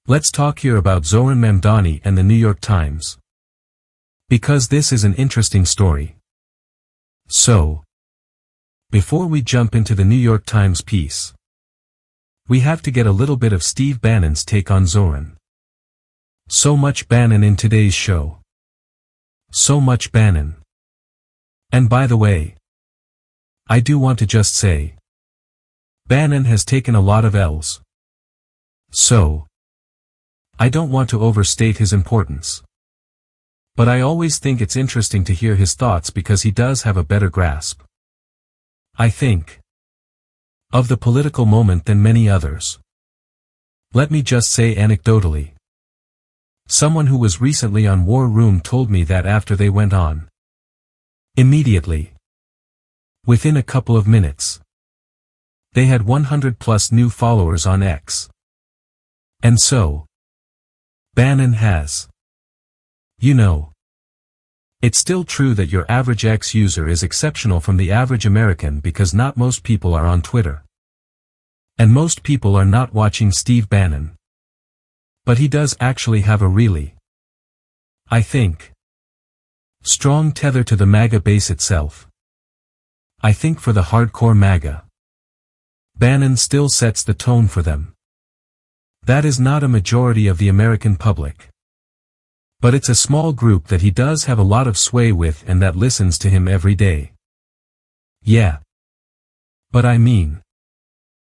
Let's talk here about Zohran Mamdani and the New York Times. Because this is an interesting story. So, before we jump into the New York Times piece, we have to get a little bit of Steve Bannon's take on Zohran. So much Bannon in today's show. So much Bannon. And by the way, I do want to just say, Bannon has taken a lot of L's. So, I don't want to overstate his importance. But I always think it's interesting to hear his thoughts because he does have a better grasp, I think, of the political moment than many others. Let me just say anecdotally. Someone who was recently on War Room told me that after they went on, immediately, within a couple of minutes, they had 100+ new followers on X. And so, Bannon has. You know, it's still true that your average X user is exceptional from the average American because not most people are on Twitter. And most people are not watching Steve Bannon. But he does actually have a really, I think, strong tether to the MAGA base itself. I think for the hardcore MAGA, Bannon still sets the tone for them. That is not a majority of the American public. But it's a small group that he does have a lot of sway with and that listens to him every day. Yeah. But I mean,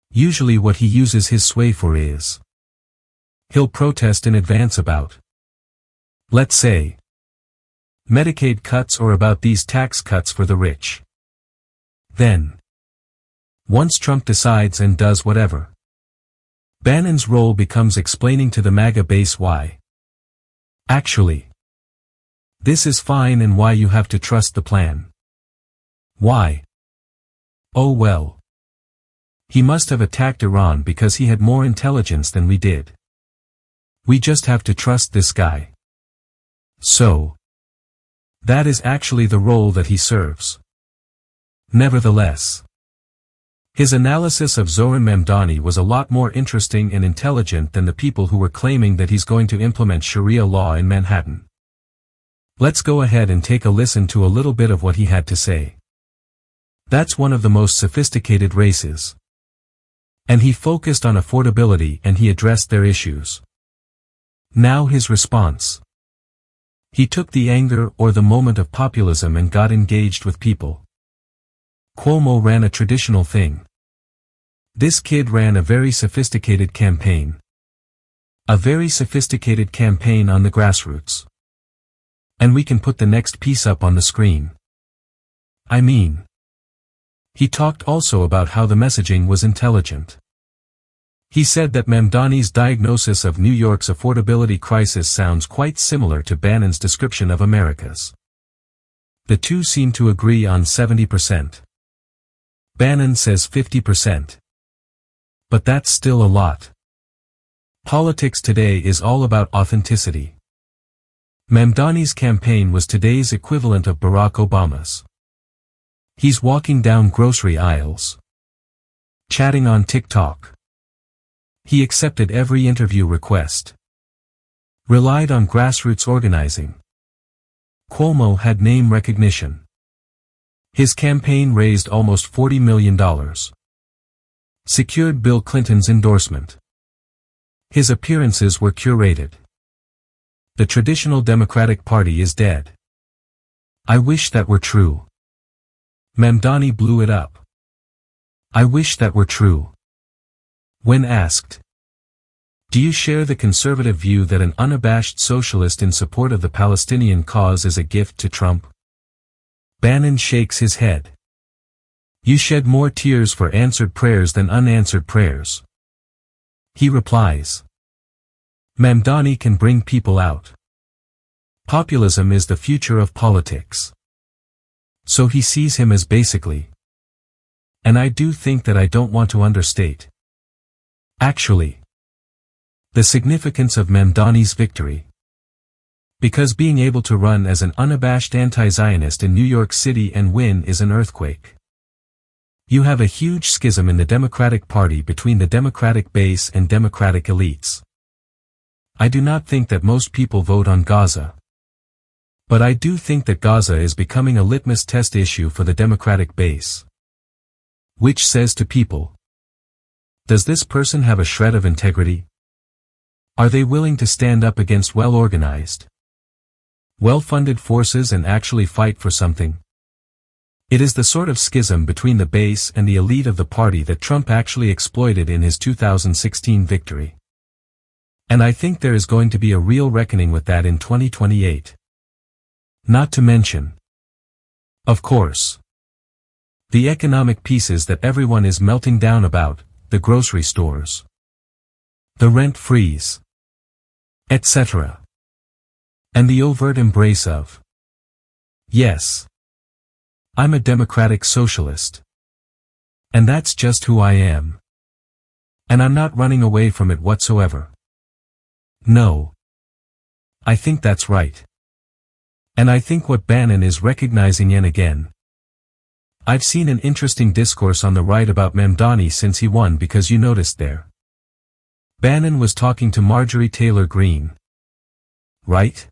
usually what he uses his sway for is, he'll protest in advance about, let's say, Medicaid cuts or about these tax cuts for the rich. Then, once Trump decides and does whatever, Bannon's role becomes explaining to the MAGA base why, actually, this is fine and why you have to trust the plan. Why? Oh well. He must have attacked Iran because he had more intelligence than we did. We just have to trust this guy. So, that is actually the role that he serves. Nevertheless, his analysis of Zohran Mamdani was a lot more interesting and intelligent than the people who were claiming that he's going to implement Sharia law in Manhattan. Let's go ahead and take a listen to a little bit of what he had to say. That's one of the most sophisticated races. And he focused on affordability and he addressed their issues. Now his response. He took the anger or the moment of populism and got engaged with people. Cuomo ran a traditional thing. This kid ran a very sophisticated campaign. A very sophisticated campaign on the grassroots. And we can put the next piece up on the screen. I mean, he talked also about how the messaging was intelligent. He said that Mamdani's diagnosis of New York's affordability crisis sounds quite similar to Bannon's description of America's. The two seem to agree on 70%. Bannon says 50%. But that's still a lot. Politics today is all about authenticity. Mamdani's campaign was today's equivalent of Barack Obama's. He's walking down grocery aisles, chatting on TikTok. He accepted every interview request. Relied on grassroots organizing. Cuomo had name recognition. His campaign raised almost $40 million. Secured Bill Clinton's endorsement. His appearances were curated. The traditional Democratic Party is dead. I wish that were true. Mamdani blew it up. I wish that were true. When asked, do you share the conservative view that an unabashed socialist in support of the Palestinian cause is a gift to Trump? Bannon shakes his head. You shed more tears for answered prayers than unanswered prayers. He replies. Mamdani can bring people out. Populism is the future of politics. So he sees him as basically. And I do think that I don't want to understate, actually, the significance of Mamdani's victory. Because being able to run as an unabashed anti-Zionist in New York City and win is an earthquake. You have a huge schism in the Democratic Party between the Democratic base and Democratic elites. I do not think that most people vote on Gaza. But I do think that Gaza is becoming a litmus test issue for the Democratic base. Which says to people, does this person have a shred of integrity? Are they willing to stand up against well-organized, well-funded forces and actually fight for something? It is the sort of schism between the base and the elite of the party that Trump actually exploited in his 2016 victory. And I think there is going to be a real reckoning with that in 2028. Not to mention, of course, the economic pieces that everyone is melting down about, the grocery stores, the rent freeze, etc. And the overt embrace of, yes, I'm a democratic socialist. And that's just who I am. And I'm not running away from it whatsoever. No. I think that's right. And I think what Bannon is recognizing yet again. I've seen an interesting discourse on the right about Mamdani since he won because you noticed there. Bannon was talking to Marjorie Taylor Greene. Right?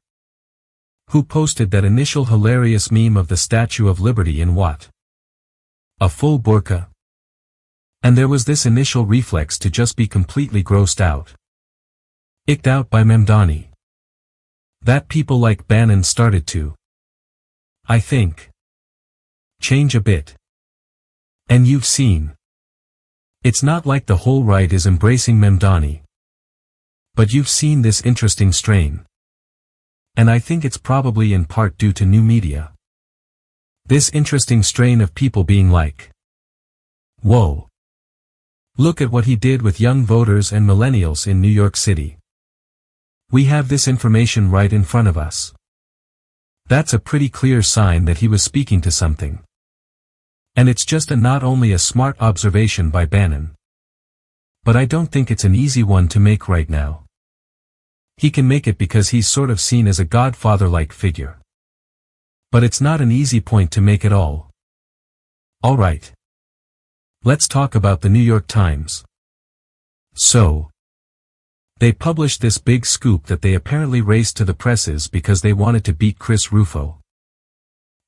Who posted that initial hilarious meme of the Statue of Liberty in what? A full burqa. And there was this initial reflex to just be completely grossed out. Icked out by Mamdani. That people like Bannon started to, I think, change a bit. And you've seen. It's not like the whole right is embracing Mamdani. But you've seen this interesting strain. And I think it's probably in part due to new media. This interesting strain of people being like, whoa. Look at what he did with young voters and millennials in New York City. We have this information right in front of us. That's a pretty clear sign that he was speaking to something. And it's just not only a smart observation by Bannon. But I don't think it's an easy one to make right now. He can make it because he's sort of seen as a godfather-like figure. But it's not an easy point to make at all. Alright. Let's talk about the New York Times. So, they published this big scoop that they apparently raced to the presses because they wanted to beat Chris Rufo,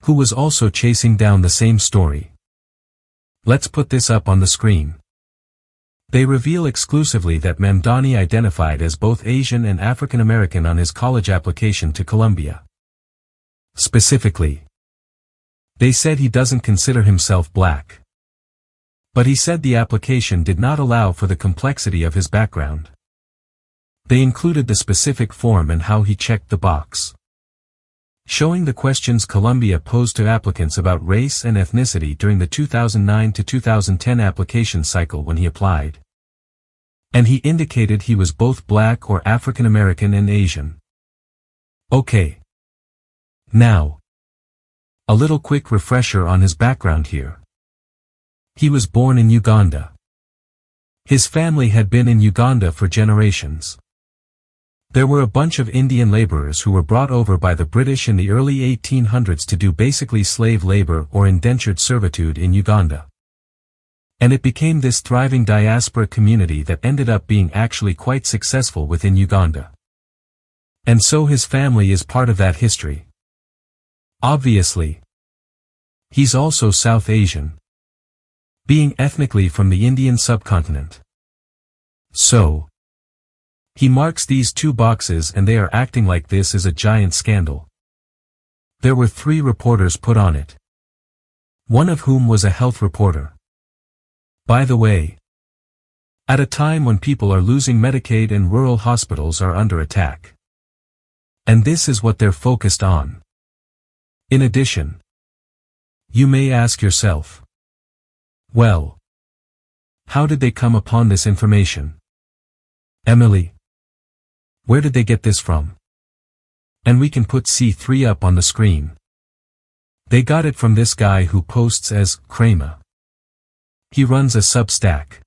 who was also chasing down the same story. Let's put this up on the screen. They reveal exclusively that Mamdani identified as both Asian and African American on his college application to Columbia. Specifically, they said he doesn't consider himself black. But he said the application did not allow for the complexity of his background. They included the specific form and how he checked the box, showing the questions Columbia posed to applicants about race and ethnicity during the 2009 to 2010 application cycle when he applied. And he indicated he was both black or African American and Asian. Okay. Now, a little quick refresher on his background here. He was born in Uganda. His family had been in Uganda for generations. There were a bunch of Indian laborers who were brought over by the British in the early 1800s to do basically slave labor or indentured servitude in Uganda. And it became this thriving diaspora community that ended up being actually quite successful within Uganda. And so his family is part of that history. Obviously, he's also South Asian, being ethnically from the Indian subcontinent. So, he marks these two boxes and they are acting like this is a giant scandal. There were 3 reporters put on it, one of whom was a health reporter. By the way, at a time when people are losing Medicaid and rural hospitals are under attack. And this is what they're focused on. In addition, you may ask yourself, well, how did they come upon this information? Emily, where did they get this from? And we can put C3 up on the screen. They got it from this guy who posts as Kramer. He runs a Substack.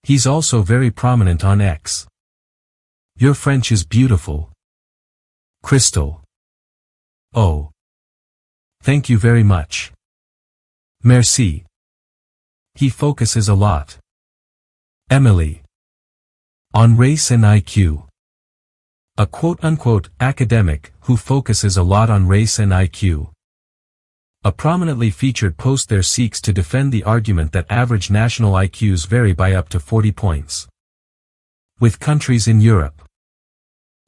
He's also very prominent on X. Your French is beautiful, Crystal. Oh. Thank you very much. Merci. He focuses a lot, Emily, on race and IQ. A quote-unquote academic who focuses a lot on race and IQ. A prominently featured post there seeks to defend the argument that average national IQs vary by up to 40 points. With countries in Europe,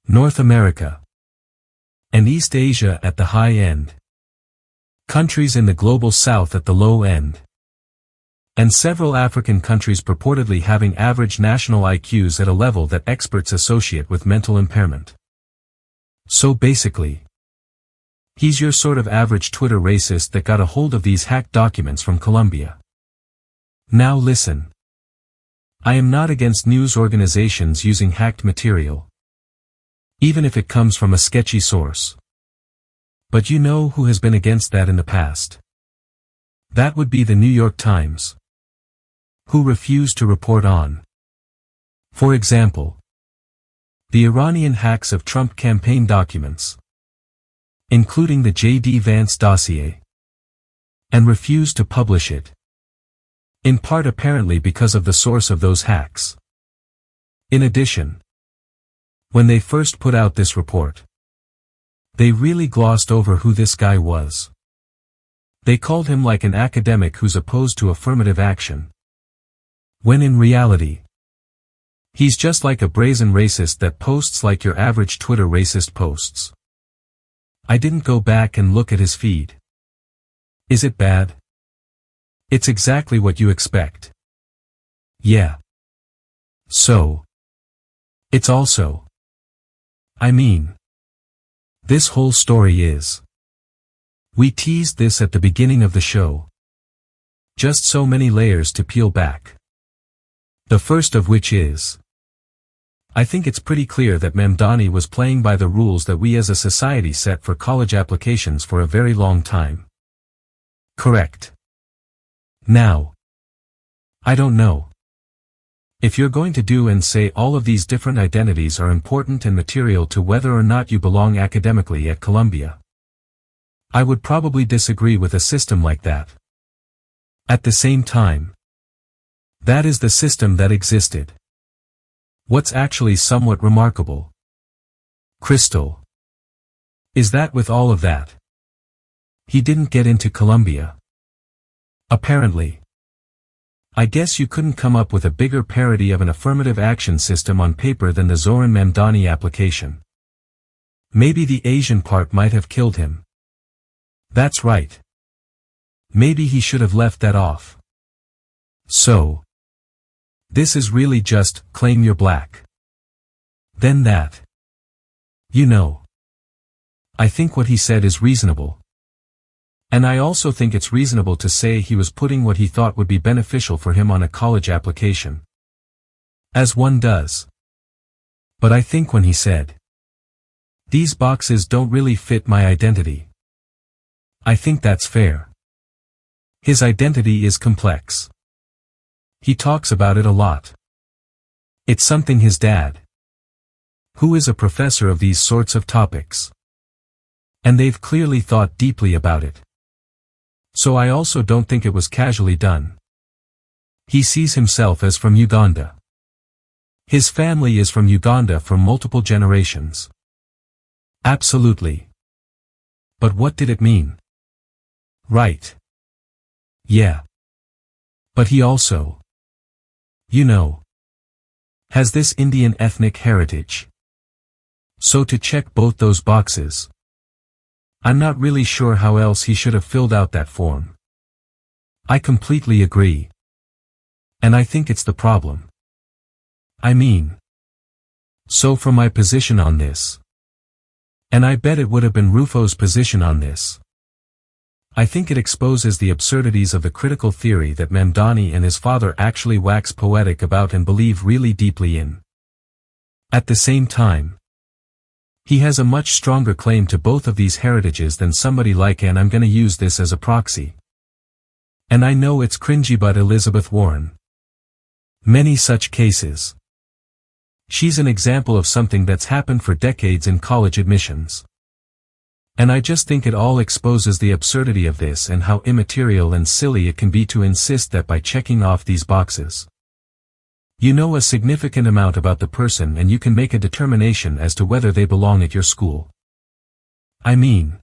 North America, and East Asia at the high end, countries in the global south at the low end, and several African countries purportedly having average national IQs at a level that experts associate with mental impairment. So basically, he's your sort of average Twitter racist that got a hold of these hacked documents from Colombia. Now listen. I am not against news organizations using hacked material, even if it comes from a sketchy source. But you know who has been against that in the past? That would be the New York Times, who refused to report on, for example, the Iranian hacks of Trump campaign documents, including the J.D. Vance dossier, and refused to publish it, in part apparently because of the source of those hacks. In addition, when they first put out this report, they really glossed over who this guy was. They called him like an academic who's opposed to affirmative action, when in reality, he's just like a brazen racist that posts like your average Twitter racist posts. I didn't go back and look at his feed. Is it bad? It's exactly what you expect. Yeah. So, it's also, I mean, this whole story is. We teased this at the beginning of the show. Just so many layers to peel back. The first of which is, I think it's pretty clear that Mamdani was playing by the rules that we as a society set for college applications for a very long time. Correct. Now, I don't know. If you're going to do and say all of these different identities are important and material to whether or not you belong academically at Columbia, I would probably disagree with a system like that. At the same time, that is the system that existed. What's actually somewhat remarkable, Crystal, is that with all of that, he didn't get into Columbia. Apparently. I guess you couldn't come up with a bigger parody of an affirmative action system on paper than the Zohran Mamdani application. Maybe the Asian part might have killed him. That's right. Maybe he should have left that off. So, this is really just, claim you're black. Then that. You know. I think what he said is reasonable. And I also think it's reasonable to say he was putting what he thought would be beneficial for him on a college application. As one does. But I think when he said, these boxes don't really fit my identity, I think that's fair. His identity is complex. He talks about it a lot. It's something his dad, who is a professor of these sorts of topics, and they've clearly thought deeply about it. So I also don't think it was casually done. He sees himself as from Uganda. His family is from Uganda for multiple generations. Absolutely. But what did it mean? Right. Yeah. But he also, you know, has this Indian ethnic heritage. So to check both those boxes, I'm not really sure how else he should have filled out that form. I completely agree. And I think it's the problem. I mean, so from my position on this, and I bet it would have been Rufo's position on this, I think it exposes the absurdities of the critical theory that Mamdani and his father actually wax poetic about and believe really deeply in. At the same time, he has a much stronger claim to both of these heritages than somebody like, and I'm gonna use this as a proxy. And I know it's cringy, but Elizabeth Warren. Many such cases. She's an example of something that's happened for decades in college admissions. And I just think it all exposes the absurdity of this and how immaterial and silly it can be to insist that by checking off these boxes, You know a significant amount about the person and you can make a determination as to whether they belong at your school. I mean,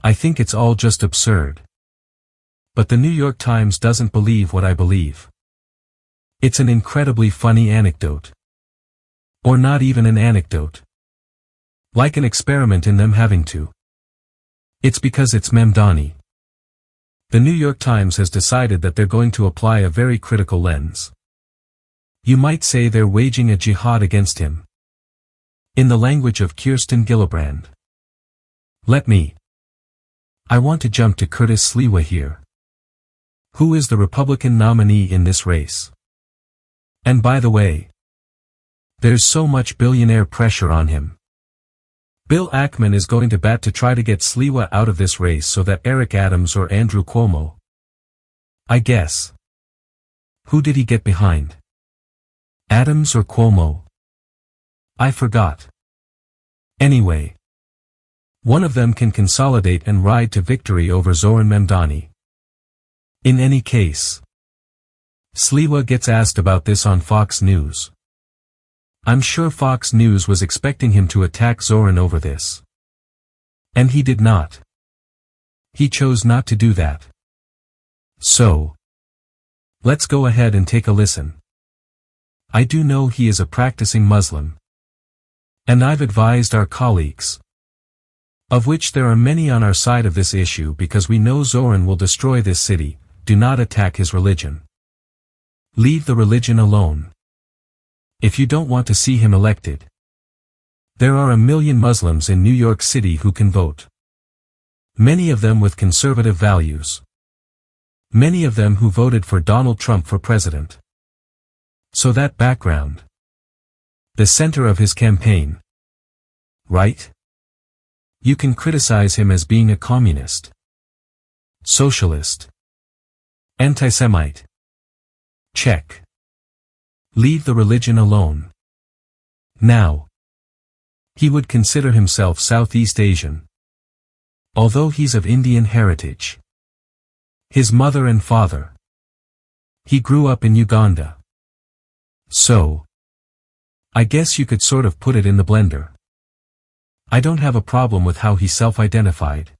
I think it's all just absurd. But the New York Times doesn't believe what I believe. It's an incredibly funny anecdote. Or not even an anecdote. Like an experiment in them having to. It's because it's Mamdani. The New York Times has decided that they're going to apply a very critical lens. You might say they're waging a jihad against him. In the language of Kirsten Gillibrand. I want to jump to Curtis Sliwa here. Who is the Republican nominee in this race? And by the way, there's so much billionaire pressure on him. Bill Ackman is going to bat to try to get Sliwa out of this race so that Eric Adams or Andrew Cuomo. I guess. Who did he get behind? Adams or Cuomo? I forgot. Anyway. One of them can consolidate and ride to victory over Zohran Mamdani. In any case. Sliwa gets asked about this on Fox News. I'm sure Fox News was expecting him to attack Zohran over this. And he did not. He chose not to do that. So. Let's go ahead and take a listen. I do know he is a practicing Muslim. And I've advised our colleagues, of which there are many on our side of this issue because we know Zohran will destroy this city, do not attack his religion. Leave the religion alone. If you don't want to see him elected. There are 1 million Muslims in New York City who can vote. Many of them with conservative values. Many of them who voted for Donald Trump for president. So that background. The center of his campaign. Right? You can criticize him as being a communist. Socialist. Anti-Semite. Check. Leave the religion alone. Now. He would consider himself Southeast Asian. Although he's of Indian heritage. His mother and father. He grew up in Uganda. So. I guess you could sort of put it in the blender. I don't have a problem with how he self-identified.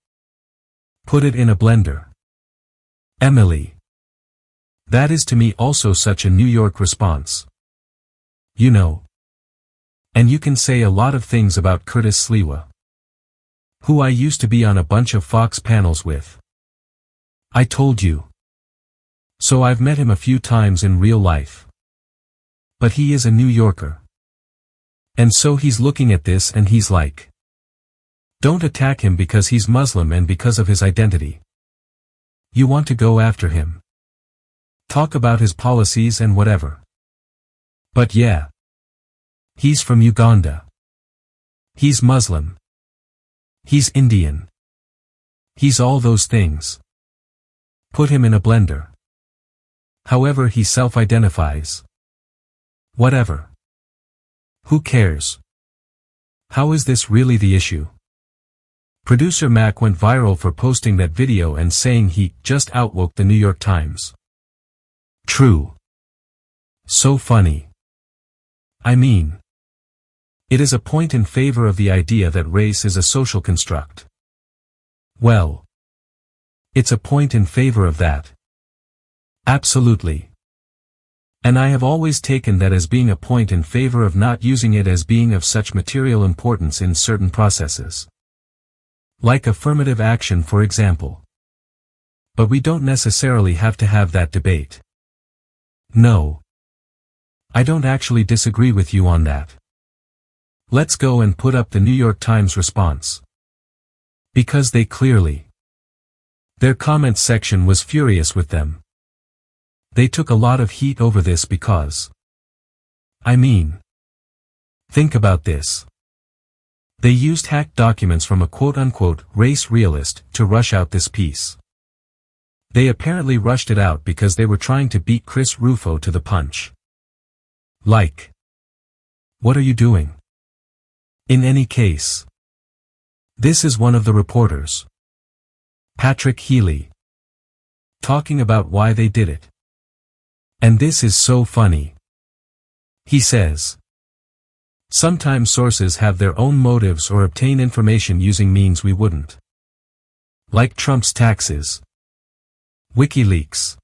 Put it in a blender. Emily. That is to me also such a New York response. You know. And you can say a lot of things about Curtis Sliwa. Who I used to be on a bunch of Fox panels with. I told you. So I've met him a few times in real life. But he is a New Yorker. And so he's looking at this and he's like. Don't attack him because he's Muslim and because of his identity. You want to go after him. Talk about his policies and whatever. But yeah. He's from Uganda. He's Muslim. He's Indian. He's all those things. Put him in a blender. However he self-identifies. Whatever. Who cares? How is this really the issue? Producer Mac went viral for posting that video and saying he just outwoke the New York Times. True. So funny. I mean. It is a point in favor of the idea that race is a social construct. Well. It's a point in favor of that. Absolutely. And I have always taken that as being a point in favor of not using it as being of such material importance in certain processes. Like affirmative action, for example. But we don't necessarily have to have that debate. No. I don't actually disagree with you on that. Let's go and put up the New York Times response. Because they clearly. Their comments section was furious with them. They took a lot of heat over this because. I mean. Think about this. They used hacked documents from a quote-unquote race realist to rush out this piece. They apparently rushed it out because they were trying to beat Chris Rufo to the punch. Like. What are you doing? In any case. This is one of the reporters. Patrick Healy. Talking about why they did it. And this is so funny. He says, sometimes sources have their own motives or obtain information using means we wouldn't. Like Trump's taxes, WikiLeaks,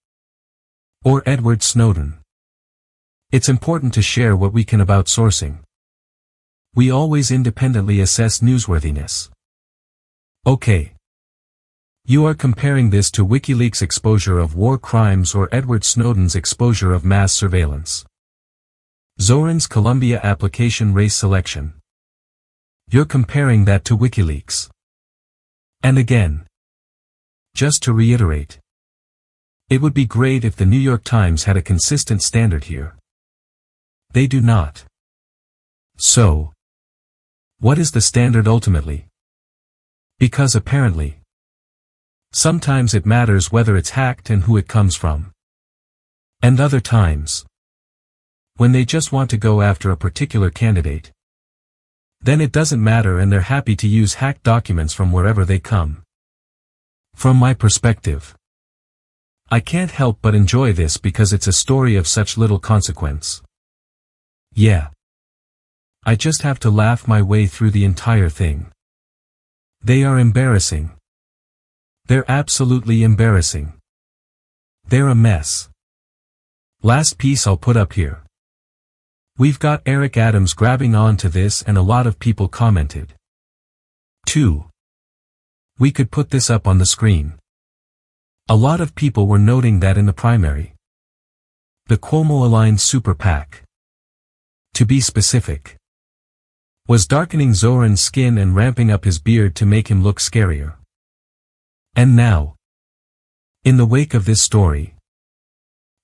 or Edward Snowden. It's important to share what we can about sourcing. We always independently assess newsworthiness. Okay. You are comparing this to WikiLeaks' exposure of war crimes or Edward Snowden's exposure of mass surveillance. Zohran's Columbia application race selection. You're comparing that to WikiLeaks. And again, just to reiterate, it would be great if the New York Times had a consistent standard here. They do not. So, what is the standard ultimately? Because apparently, sometimes it matters whether it's hacked and who it comes from. And other times, when they just want to go after a particular candidate, then it doesn't matter and they're happy to use hacked documents from wherever they come. From my perspective, I can't help but enjoy this because it's a story of such little consequence. Yeah. I just have to laugh my way through the entire thing. They are embarrassing. They're absolutely embarrassing. They're a mess. Last piece I'll put up here. We've got Eric Adams grabbing on to this and a lot of people commented. 2. We could put this up on the screen. A lot of people were noting that in the primary, the Cuomo-aligned super PAC, to be specific, was darkening Zohran's skin and ramping up his beard to make him look scarier. And now, in the wake of this story,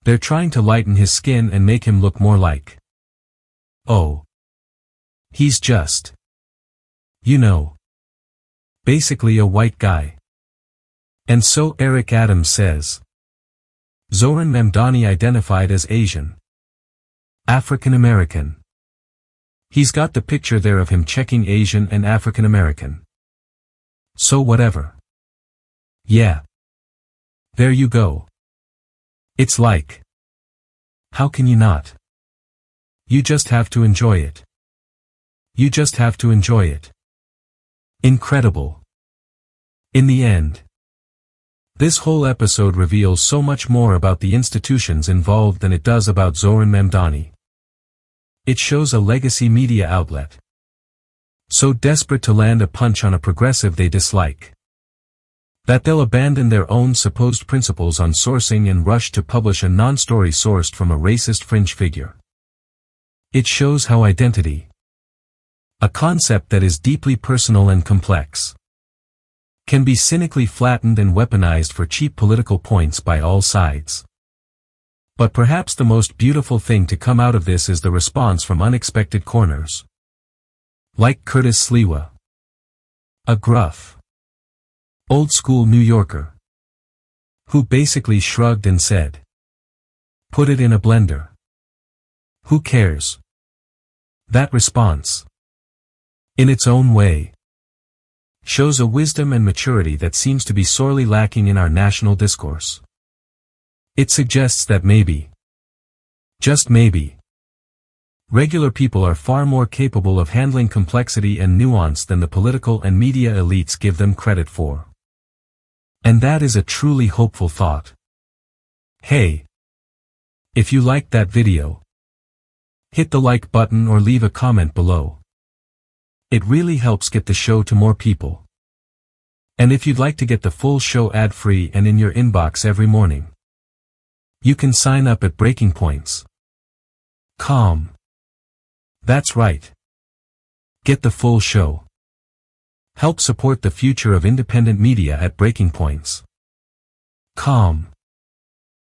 they're trying to lighten his skin and make him look more like, oh, he's just, you know, basically a white guy. And so Eric Adams says, Zohran Mamdani identified as Asian, African American. He's got the picture there of him checking Asian and African American. So whatever. Yeah. There you go. It's like, how can you not? You just have to enjoy it. You just have to enjoy it. Incredible. In the end, this whole episode reveals so much more about the institutions involved than it does about Zohran Mamdani. It shows a legacy media outlet, so desperate to land a punch on a progressive they dislike, that they'll abandon their own supposed principles on sourcing and rush to publish a non-story sourced from a racist fringe figure. It shows how identity, a concept that is deeply personal and complex, can be cynically flattened and weaponized for cheap political points by all sides. But perhaps the most beautiful thing to come out of this is the response from unexpected corners. Like Curtis Sliwa, a gruff, old-school New Yorker, who basically shrugged and said, put it in a blender. Who cares? That response, in its own way, shows a wisdom and maturity that seems to be sorely lacking in our national discourse. It suggests that maybe, just maybe, regular people are far more capable of handling complexity and nuance than the political and media elites give them credit for. And that is a truly hopeful thought. Hey, if you liked that video, hit the like button or leave a comment below. It really helps get the show to more people. And if you'd like to get the full show ad-free and in your inbox every morning, you can sign up at breakingpoints.com. That's right. Get the full show. Help support the future of independent media at breakingpoints.com.